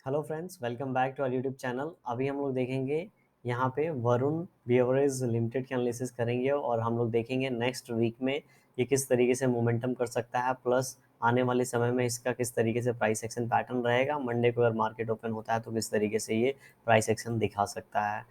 Hello friends, welcome back to our YouTube channel. अभी हम लोग देखेंगे यहाँ पे वरुण बेवरेज लिमिटेड के एनालिसिस करेंगे और हम लोग देखेंगे नेक्स्ट वीक में ये किस तरीके से मोमेंटम कर सकता है, प्लस आने वाले समय में इसका किस तरीके से प्राइस एक्शन पैटर्न रहेगा। मंडे को अगर मार्केट ओपन होता है तो किस तरीके से ये प्राइस एक्शन दिखा सकता है।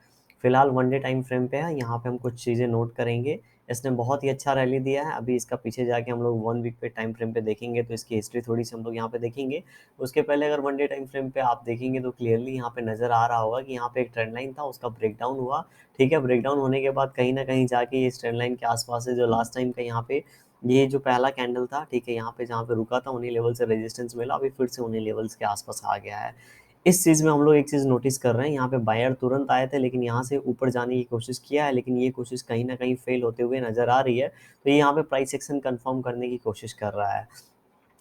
फिलहाल वन डे टाइम फ्रेम पे है, यहाँ पे हम कुछ चीज़ें नोट करेंगे। इसने बहुत ही अच्छा रैली दिया है। अभी इसका पीछे जाके हम लोग 1 वीक पे टाइम फ्रेम पे देखेंगे तो इसकी हिस्ट्री थोड़ी सी हम लोग यहाँ पे देखेंगे। उसके पहले अगर वन डे टाइम फ्रेम पे आप देखेंगे तो क्लियरली यहाँ पे नज़र आ रहा होगा कि यहाँ पे एक ट्रेंड लाइन था, उसका ब्रेकडाउन हुआ। ठीक है, ब्रेकडाउन होने के बाद कहीं ना कहीं जाके इस ट्रेंड लाइन के आसपास से जो लास्ट टाइम का यहाँ पे ये जो पहला कैंडल था, ठीक है, यहाँ पे जहाँ पे रुका था उन्हीं लेवल से रेजिस्टेंस मिला, अभी फिर से उन्हीं लेवल्स के आसपास आ गया है। इस चीज़ में हम लोग एक चीज़ नोटिस कर रहे हैं, यहाँ पे बायर तुरंत आए थे लेकिन यहाँ से ऊपर जाने की कोशिश किया है, लेकिन ये कोशिश कहीं ना कहीं फेल होते हुए नजर आ रही है। तो ये यहाँ पे प्राइस एक्शन कंफर्म करने की कोशिश कर रहा है।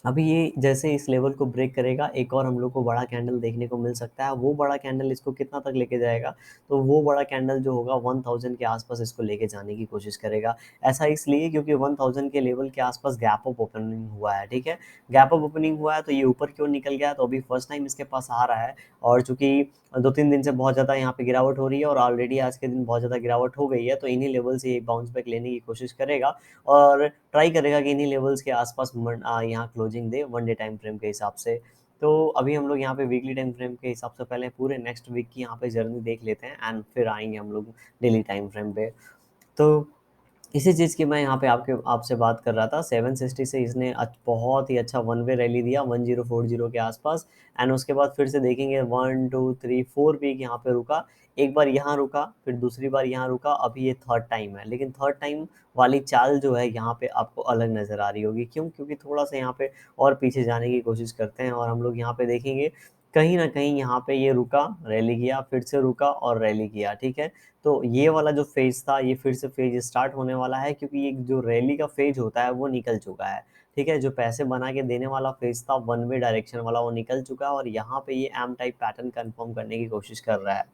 अभी ये जैसे इस लेवल को ब्रेक करेगा, एक और हम लोग को बड़ा कैंडल देखने को मिल सकता है। वो बड़ा कैंडल इसको कितना तक लेके जाएगा, तो वो बड़ा कैंडल जो होगा 1000 के आसपास इसको लेके जाने की कोशिश करेगा। ऐसा इसलिए क्योंकि 1000 के लेवल के आसपास गैप अप ओपनिंग हुआ है। ठीक है, गैप अप ओपनिंग हुआ है तो ये ऊपर क्यों निकल गया, तो अभी फर्स्ट टाइम इसके पास आ रहा है। और चूंकि 2-3 दिन से बहुत ज़्यादा यहाँ पे गिरावट हो रही है और ऑलरेडी आज के दिन बहुत ज़्यादा गिरावट हो गई है, तो इन्हीं लेवल से ये बाउंस बैक लेने की कोशिश करेगा और ट्राई करेगा कि इन्हीं लेवल्स के आसपास यहाँ क्लोजिंग दे वन डे टाइम फ्रेम के हिसाब से। तो अभी हम लोग यहाँ पे वीकली टाइम फ्रेम के हिसाब से पहले पूरे नेक्स्ट वीक की यहाँ पे जर्नी देख लेते हैं एंड फिर आएंगे हम लोग डेली टाइम फ्रेम पे। तो इसी चीज़ की मैं यहाँ पे आपसे बात कर रहा था। 760 से इसने बहुत ही अच्छा वन वे रैली दिया 1040 के आसपास। एंड उसके बाद फिर से देखेंगे 1 2 3 4 वीक यहाँ पे रुका। एक बार यहाँ रुका, फिर दूसरी बार यहाँ रुका, अभी ये थर्ड टाइम है। लेकिन थर्ड टाइम वाली चाल जो है यहाँ पे आपको अलग नज़र आ रही होगी। क्यों? क्योंकि थोड़ा सा यहाँ पे और पीछे जाने की कोशिश करते हैं और हम लोग यहाँ पे देखेंगे कहीं ना कहीं यहाँ पे ये रुका, रैली किया, फिर से रुका और रैली किया। ठीक है, तो ये वाला जो फेज था ये फिर से फेज स्टार्ट होने वाला है, क्योंकि ये जो रैली का फेज होता है वो निकल चुका है। ठीक है, जो पैसे बना के देने वाला फेज था वन वे डायरेक्शन वाला वो निकल चुका है और यहाँ पे ये एम टाइप पैटर्न कंफर्म करने की कोशिश कर रहा है।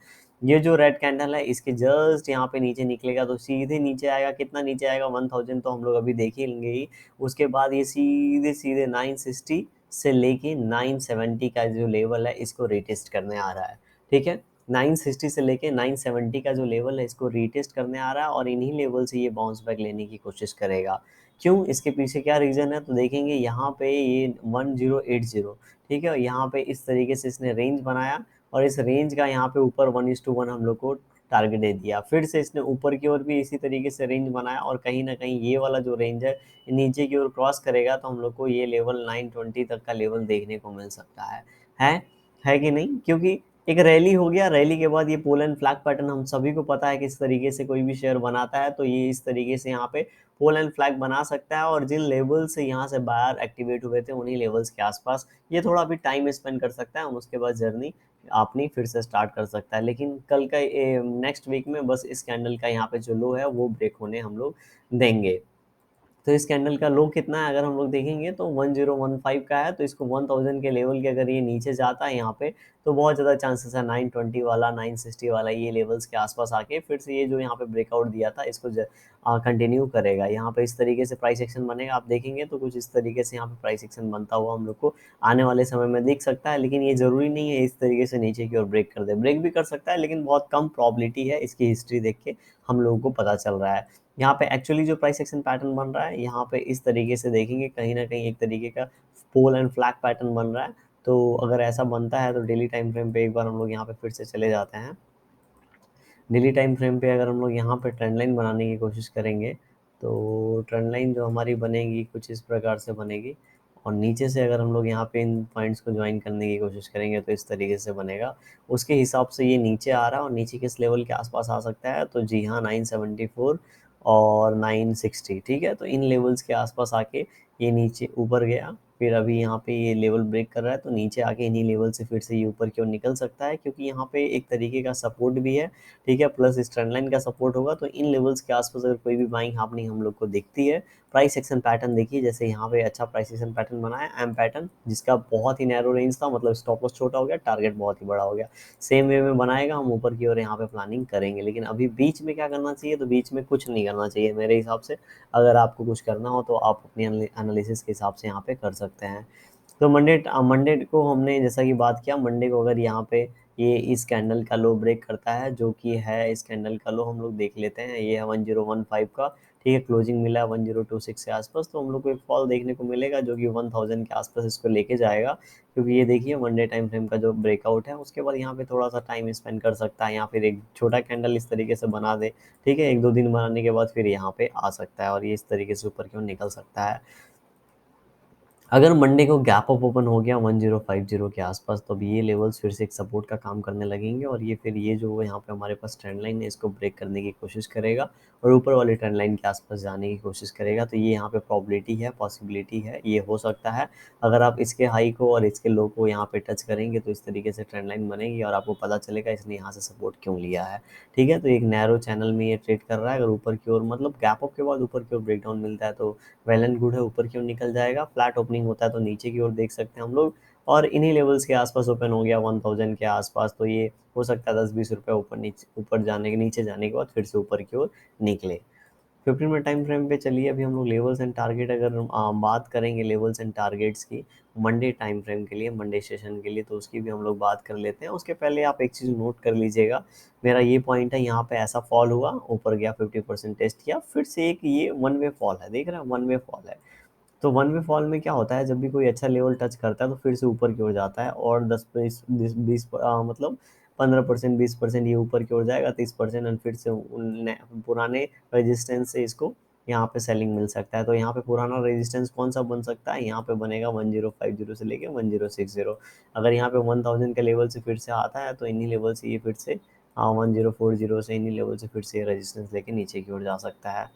ये जो रेड कैंडल है इसके जस्ट यहाँ पे नीचे निकलेगा तो सीधे नीचे आएगा। कितना नीचे आएगा? 1000 तो हम लोग अभी देख ही लेंगे ही। उसके बाद ये सीधे सीधे 960 से लेके 970 का जो लेवल है इसको रिटेस्ट करने आ रहा है। ठीक है, 960 से लेके 970 का जो लेवल है इसको रीटेस्ट करने आ रहा है और इन्हीं लेवल से ये बाउंस बैक लेने की कोशिश करेगा। क्यों? इसके पीछे क्या रीज़न है, तो देखेंगे यहाँ पे ये 1080। ठीक है, यहाँ पे इस तरीके से इसने रेंज बनाया और इस रेंज का यहाँ पे ऊपर 1:1 हम लोग को टारगेट दे दिया। फिर से इसने ऊपर की ओर भी इसी तरीके से रेंज बनाया और कहीं ना कहीं ये वाला जो रेंज है नीचे की ओर क्रॉस करेगा तो हम लोग को ये लेवल 920 तक का लेवल देखने को मिल सकता है है कि नहीं? क्योंकि एक रैली हो गया, रैली के बाद ये पोल एंड फ्लैग पैटर्न हम सभी को पता है कि इस तरीके से कोई भी शेयर बनाता है तो ये इस तरीके से यहाँ पे पोल एंड फ्लैग बना सकता है और जिन लेवल से यहाँ से बायर एक्टिवेट हुए थे उन्हीं लेवल्स के आसपास ये थोड़ा भी टाइम स्पेंड कर सकता है और उसके बाद जर्नी अपनी फिर से स्टार्ट कर सकता है। लेकिन कल का नेक्स्ट वीक में बस इस कैंडल का यहाँ पे जो लो है वो ब्रेक होने हम लोग देंगे। तो इस कैंडल का लो कितना है अगर हम लोग देखेंगे तो 1015 का है, तो इसको 1000 के लेवल के अगर ये नीचे जाता है यहाँ पे तो बहुत ज़्यादा चांसेस है 920 वाला 960 वाला ये लेवल्स के आसपास आके फिर से ये जो यहाँ पे ब्रेकआउट दिया था इसको कंटिन्यू करेगा। यहाँ पे इस तरीके से प्राइस एक्शन बनेगा, आप देखेंगे तो कुछ इस तरीके से यहाँ पे प्राइस एक्शन बनता हुआ हम लोग को आने वाले समय में दिख सकता है। लेकिन ये ज़रूरी नहीं है इस तरीके से नीचे की ओर ब्रेक कर दे, ब्रेक भी कर सकता है लेकिन बहुत कम प्रॉबिलिटी है, इसकी हिस्ट्री देख के हम लोगों को पता चल रहा है। यहाँ पे एक्चुअली जो प्राइस एक्शन पैटर्न बन रहा है यहाँ पे इस तरीके से देखेंगे कहीं ना कहीं एक तरीके का पोल एंड फ्लैग पैटर्न बन रहा है। तो अगर ऐसा बनता है तो डेली टाइम फ्रेम पे एक बार हम लोग यहाँ पे फिर से चले जाते हैं। डेली टाइम फ्रेम पे अगर हम लोग यहाँ पे ट्रेंड लाइन बनाने की कोशिश करेंगे तो ट्रेंड लाइन जो हमारी बनेगी कुछ इस प्रकार से बनेगी और नीचे से अगर हम लोग यहाँ पे इन पॉइंट्स को ज्वाइन करने की कोशिश करेंगे तो इस तरीके से बनेगा। उसके हिसाब से ये नीचे आ रहा है और नीचे किस लेवल के आसपास आ सकता है, तो जी हाँ 974 और 960। ठीक है, तो इन लेवल्स के आसपास आके ये नीचे ऊपर गया, फिर अभी यहाँ पे ये लेवल ब्रेक कर रहा है तो नीचे आके इन्हीं लेवल से फिर से ये ऊपर की ओर निकल सकता है, क्योंकि यहाँ पे एक तरीके का सपोर्ट भी है। ठीक है, प्लस इस ट्रेंड लाइन का सपोर्ट होगा तो इन लेवल्स के आसपास अगर कोई भी बाइंग हैपनिंग हम लोग को दिखती है। प्राइस एक्शन पैटर्न देखिए, जैसे यहाँ पे अच्छा प्राइस एक्शन पैटर्न बनाया एम पैटर्न, जिसका बहुत ही नैरो रेंज था, मतलब स्टॉप लॉस छोटा हो गया, टारगेट बहुत ही बड़ा हो गया। सेम वे में बनाएगा, हम ऊपर की ओर यहाँ पे प्लानिंग करेंगे। लेकिन अभी बीच में क्या करना चाहिए, तो बीच में कुछ नहीं करना चाहिए मेरे हिसाब से। अगर आपको कुछ करना हो तो आप अपनी एनालिसिस के हिसाब से यहाँ पे कर सकते हैं। तो मंडे को हमने जैसा कि बात किया, मंडे को अगर यहाँ पे ये इस कैंडल का लो ब्रेक करता है, जो कि है इस कैंडल का लो, हम लोग देख लेते हैं, ये है 1015 का, ठीक है, क्लोजिंग मिला है 1026 के आसपास, तो हम लोग को एक फॉल देखने को मिलेगा जो कि 1000 के आसपास इसको लेके जाएगा, क्योंकि ये देखिए मंडे टाइम फ्रेम का जो ब्रेकआउट है, उसके बाद यहाँ पे थोड़ा सा टाइम स्पेंड कर सकता है, या फिर एक छोटा कैंडल इस तरीके से बना दे, ठीक है, एक दो दिन बनाने के बाद फिर यहाँ पे आ सकता है और ये इस तरीके से ऊपर क्यों निकल सकता है। अगर मंडे को गैप अप ओपन हो गया 1050 के आसपास, तो अभी ये लेवल्स फिर से एक सपोर्ट का काम करने लगेंगे, और ये फिर ये जो यहाँ पे हमारे पास ट्रेंड लाइन है, इसको ब्रेक करने की कोशिश करेगा और ऊपर वाले ट्रेंड लाइन के आसपास जाने की कोशिश करेगा। तो ये यहाँ पे प्रॉबिलिटी है, पॉसिबिलिटी है, ये हो सकता है। अगर आप इसके हाई को और इसके लो को यहाँ पे टच करेंगे, तो इस तरीके से ट्रेंड लाइन बनेगी और आपको पता चलेगा इसने यहाँ से सपोर्ट क्यों लिया है, ठीक है। तो एक नैरो चैनल में ये ट्रेड कर रहा है, अगर ऊपर की ओर मतलब गैप अप के बाद ऊपर की ओर ब्रेकडाउन मिलता है, तो वेल एंड गुड है, ऊपर की ओर निकल जाएगा। फ्लैट ओपनिंग होता है तो नीचे की ओर देख सकते हैं हम लोग, और इन्हीं लेवल्स के आसपास ओपन हो गया 1000 के आसपास, तो ये हो सकता है 10-20 रुपये ऊपर नीचे, ऊपर जाने के, नीचे जाने के बाद फिर से ऊपर की ओर निकले। 15 मिनट टाइम फ्रेम पे चलिए, अभी हम लोग लेवल्स एंड टारगेट अगर बात करेंगे लेवल्स एंड टारगेट्स की मंडे टाइम फ्रेम के लिए, मंडे सेशन के लिए, तो उसकी भी हम लोग बात कर लेते हैं। उसके पहले आप एक चीज़ नोट कर लीजिएगा, मेरा ये पॉइंट है, यहाँ पे ऐसा फॉल हुआ, ऊपर गया, 50% टेस्ट किया, फिर से एक ये वन वे फॉल है, देख रहे हैं, वन वे फॉल है। तो वन वे फॉल में क्या होता है, जब भी कोई अच्छा लेवल टच करता है तो फिर से ऊपर की ओर जाता है, और 10 20 मतलब 15% 20% ये ऊपर की ओर जाएगा, 30%, एंड फिर से पुराने रेजिस्टेंस से इसको यहाँ पे सेलिंग मिल सकता है। तो यहाँ पे पुराना रेजिस्टेंस कौन सा बन सकता है, यहाँ पे बनेगा 1050 से लेके 1060। अगर यहाँ पे 1000 के लेवल से फिर से आता है, तो इन्हीं लेवल से ये फिर से 1040 से इन्हीं लेवल से फिर से रेजिस्टेंस लेके नीचे की ओर जा सकता है।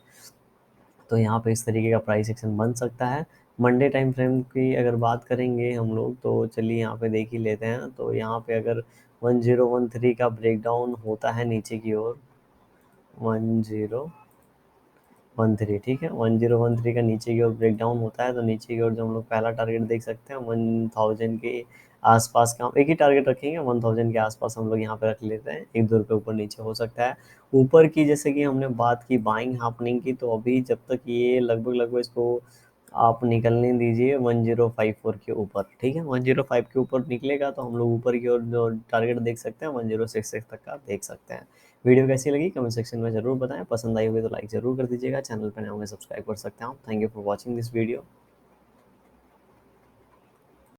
तो यहाँ पे इस तरीके का प्राइस एक्शन बन सकता है। मंडे टाइम फ्रेम की अगर बात करेंगे हम लोग, तो चलिए यहाँ पे देख ही लेते हैं। तो यहाँ पे अगर 1013 का ब्रेकडाउन होता है नीचे की ओर, 1013, ठीक है, 1013 का नीचे की ओर ब्रेकडाउन होता है, तो नीचे की ओर जो हम लोग पहला टारगेट देख सकते हैं 1000 के आसपास का, हम एक ही टारगेट रखेंगे, 1000 के आसपास हम लोग यहाँ पे रख लेते हैं, 1-2 रुपये ऊपर नीचे हो सकता है। ऊपर की जैसे कि हमने बात की बाइंग हैपनिंग की, तो अभी जब तक ये लगभग लगभग इसको आप निकलने दीजिए 1054 के ऊपर, ठीक है, 105 के ऊपर निकलेगा तो हम लोग ऊपर की ओर जो टारगेट देख सकते हैं 1066 तक का देख सकते हैं। वीडियो कैसी लगी कमेंट सेक्शन में ज़रूर बताएं, पसंद आई होगी तो लाइक ज़रूर कर दीजिएगा, चैनल पर नए होंगे सब्सक्राइब कर सकते हैं आप। Thank you for watching this video.